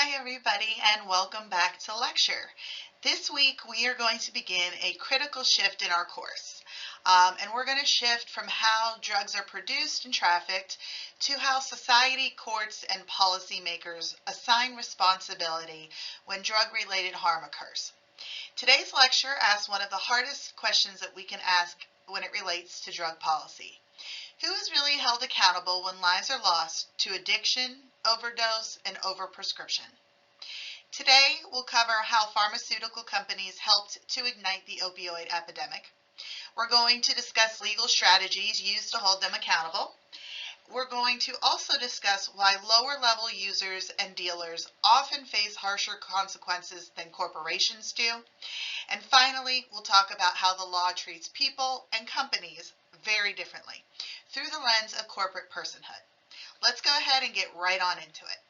Hi everybody and welcome back to lecture. This week we are going to begin a critical shift in our course. And we're going to shift from how drugs are produced and trafficked to how society, courts, and policymakers assign responsibility when drug-related harm occurs. Today's lecture asks one of the hardest questions that we can ask when it relates to drug policy. Who is really held accountable when lives are lost to addiction, overdose, and overprescription? Today, we'll cover how pharmaceutical companies helped to ignite the opioid epidemic. We're going to discuss legal strategies used to hold them accountable. We're going to also discuss why lower-level users and dealers often face harsher consequences than corporations do. And finally, we'll talk about how the law treats people and companies very differently through the lens of corporate personhood. Let's go ahead and get right on into it.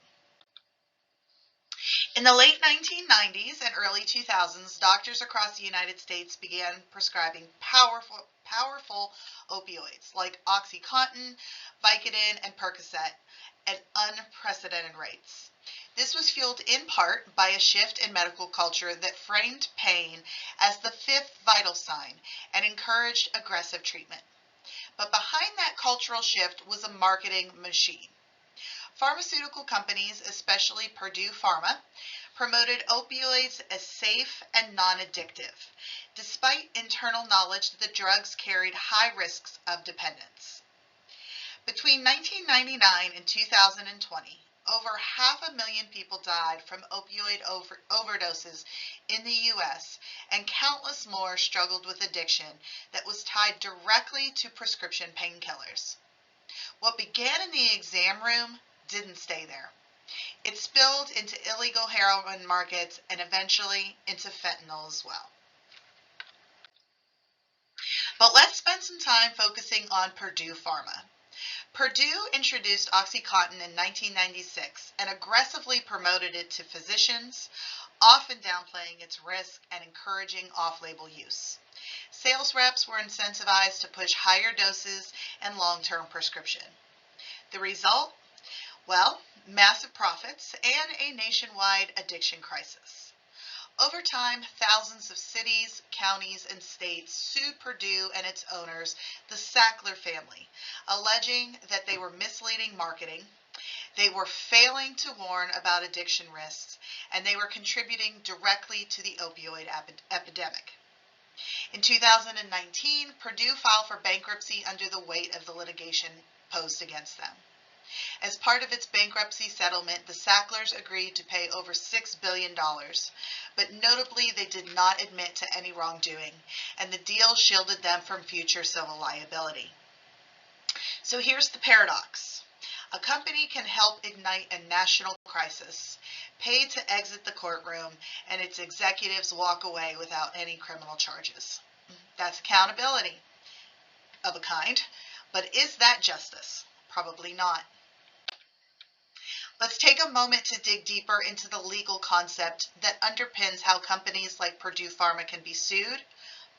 In the late 1990s and early 2000s, doctors across the United States began prescribing powerful opioids like OxyContin, Vicodin, and Percocet at unprecedented rates. This was fueled in part by a shift in medical culture that framed pain as the fifth vital sign and encouraged aggressive treatment. But behind that cultural shift was a marketing machine. Pharmaceutical companies, especially Purdue Pharma, promoted opioids as safe and non-addictive, despite internal knowledge that the drugs carried high risks of dependence. Between 1999 and 2020, over 500,000 people died from opioid overdoses in the U.S., and countless more struggled with addiction that was tied directly to prescription painkillers. What began in the exam room didn't stay there. It spilled into illegal heroin markets and eventually into fentanyl as well. But let's spend some time focusing on Purdue Pharma. Purdue introduced OxyContin in 1996 and aggressively promoted it to physicians, often downplaying its risk and encouraging off-label use. Sales reps were incentivized to push higher doses and long-term prescription. The result? Well, massive profits and a nationwide addiction crisis. Over time, thousands of cities, counties, and states sued Purdue and its owners, the Sackler family, alleging that they were misleading marketing, they were failing to warn about addiction risks, and they were contributing directly to the opioid epidemic. In 2019, Purdue filed for bankruptcy under the weight of the litigation posed against them. As part of its bankruptcy settlement, the Sacklers agreed to pay over $6 billion, but notably they did not admit to any wrongdoing, and the deal shielded them from future civil liability. So here's the paradox. A company can help ignite a national crisis, pay to exit the courtroom, and its executives walk away without any criminal charges. That's accountability of a kind, but is that justice? Probably not. Let's take a moment to dig deeper into the legal concept that underpins how companies like Purdue Pharma can be sued,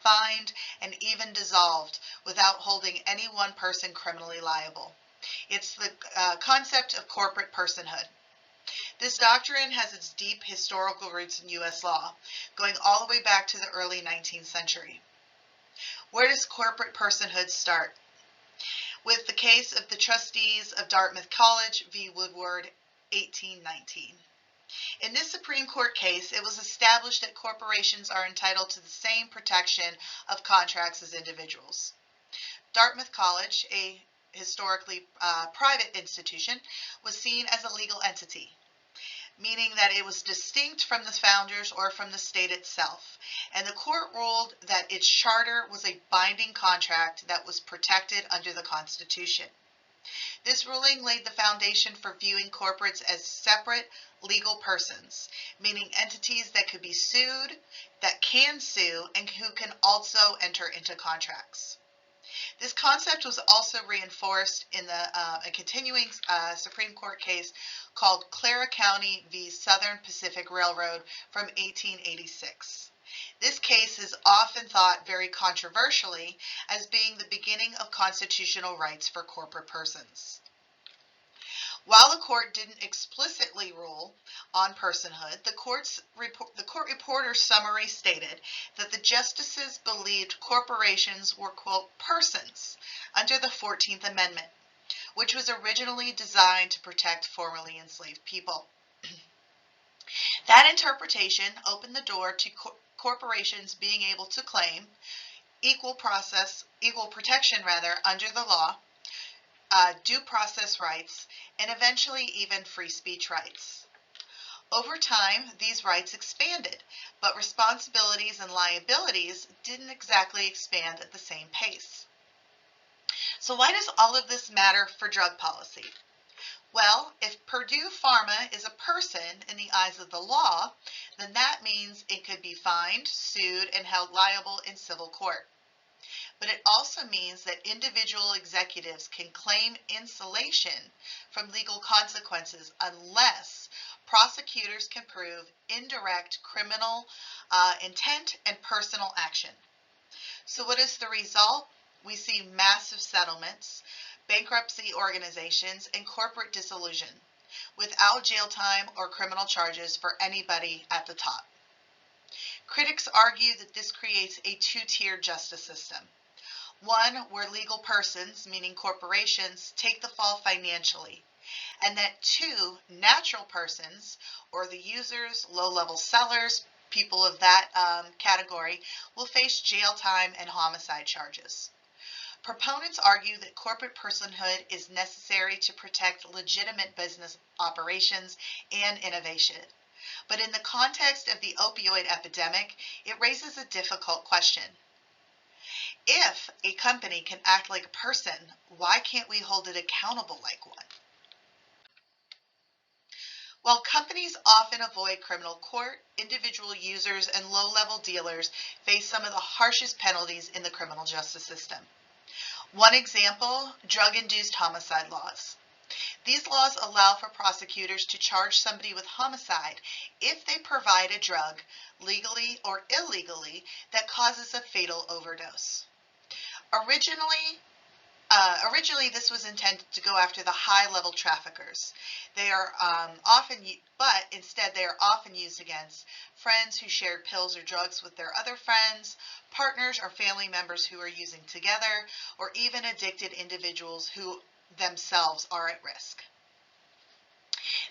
fined, and even dissolved without holding any one person criminally liable. It's the concept of corporate personhood. This doctrine has its deep historical roots in U.S. law, going all the way back to the early 19th century. Where does corporate personhood start? With the case of the trustees of Dartmouth College v. Woodward, 1819. In this Supreme Court case, it was established that corporations are entitled to the same protection of contracts as individuals. Dartmouth College, a historically private institution, was seen as a legal entity, meaning that it was distinct from the founders or from the state itself, and the court ruled that its charter was a binding contract that was protected under the Constitution. This ruling laid the foundation for viewing corporates as separate legal persons, meaning entities that could be sued, that can sue, and who can also enter into contracts. This concept was also reinforced in a continuing Supreme Court case called Clara County v. Southern Pacific Railroad from 1886. This case is often thought very controversially as being the beginning of constitutional rights for corporate persons. While the court didn't explicitly rule on personhood, the court reporter's summary stated that the justices believed corporations were, quote, persons under the 14th Amendment, which was originally designed to protect formerly enslaved people. That interpretation opened the door to corporations being able to claim equal protection under the law, due process rights, and eventually even free speech rights. Over time, these rights expanded, but responsibilities and liabilities didn't exactly expand at the same pace. So why does all of this matter for drug policy? Well, if Purdue Pharma is a person in the eyes of the law, then that means it could be fined, sued, and held liable in civil court. But it also means that individual executives can claim insulation from legal consequences unless prosecutors can prove indirect criminal intent and personal action. So what is the result? We see massive settlements, bankruptcy organizations, and corporate dissolution without jail time or criminal charges for anybody at the top. Critics argue that this creates a two-tier justice system. One where legal persons, meaning corporations, take the fall financially, and that two, natural persons, or the users, low-level sellers, people of that category, will face jail time and homicide charges. Proponents argue that corporate personhood is necessary to protect legitimate business operations and innovation. But in the context of the opioid epidemic, it raises a difficult question. If a company can act like a person, why can't we hold it accountable like one? While companies often avoid criminal court, individual users and low-level dealers face some of the harshest penalties in the criminal justice system. One example, drug-induced homicide laws. These laws allow for prosecutors to charge somebody with homicide if they provide a drug, legally or illegally, that causes a fatal overdose. Originally, this was intended to go after the high-level traffickers. Instead they are often used against friends who shared pills or drugs with their other friends, partners or family members who are using together, or even addicted individuals who themselves are at risk.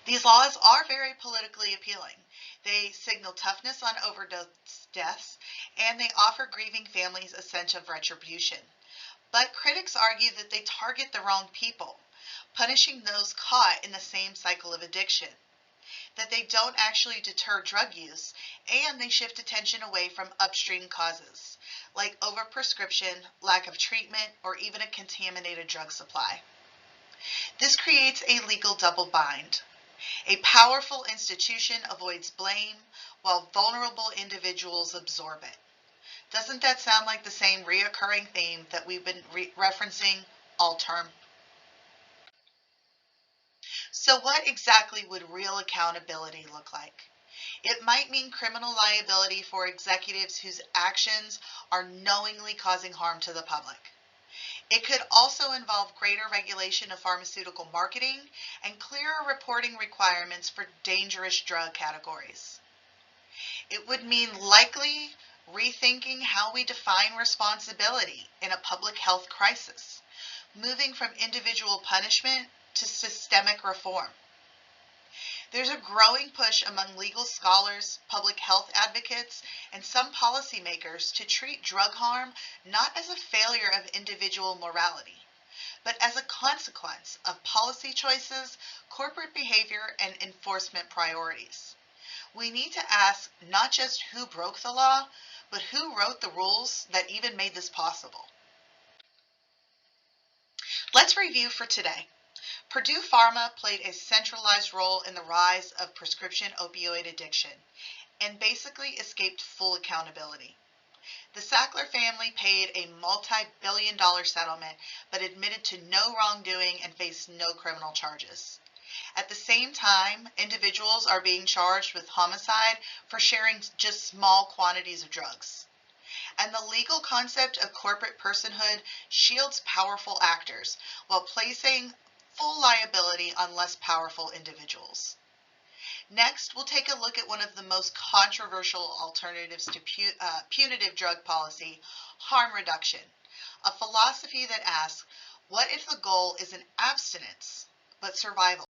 These laws are very politically appealing. They signal toughness on overdose deaths, and they offer grieving families a sense of retribution. But critics argue that they target the wrong people, punishing those caught in the same cycle of addiction, that they don't actually deter drug use, and they shift attention away from upstream causes, like overprescription, lack of treatment, or even a contaminated drug supply. This creates a legal double bind. A powerful institution avoids blame, while vulnerable individuals absorb it. Doesn't that sound like the same reoccurring theme that we've been referencing all term? So what exactly would real accountability look like? It might mean criminal liability for executives whose actions are knowingly causing harm to the public. It could also involve greater regulation of pharmaceutical marketing and clearer reporting requirements for dangerous drug categories. It would mean likely rethinking how we define responsibility in a public health crisis, moving from individual punishment to systemic reform. There's a growing push among legal scholars, public health advocates, and some policymakers to treat drug harm not as a failure of individual morality, but as a consequence of policy choices, corporate behavior, and enforcement priorities. We need to ask not just who broke the law, but who wrote the rules that even made this possible. Let's review for today. Purdue Pharma played a centralized role in the rise of prescription opioid addiction and basically escaped full accountability. The Sackler family paid a multi-billion-dollar settlement but admitted to no wrongdoing and faced no criminal charges. At the same time, individuals are being charged with homicide for sharing just small quantities of drugs. And the legal concept of corporate personhood shields powerful actors while placing full liability on less powerful individuals. Next, we'll take a look at one of the most controversial alternatives to punitive drug policy, harm reduction, a philosophy that asks, what if the goal isn't abstinence, but survival?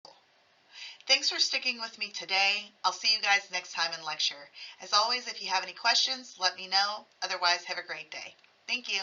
Thanks for sticking with me today. I'll see you guys next time in lecture. As always, if you have any questions, let me know. Otherwise, have a great day. Thank you.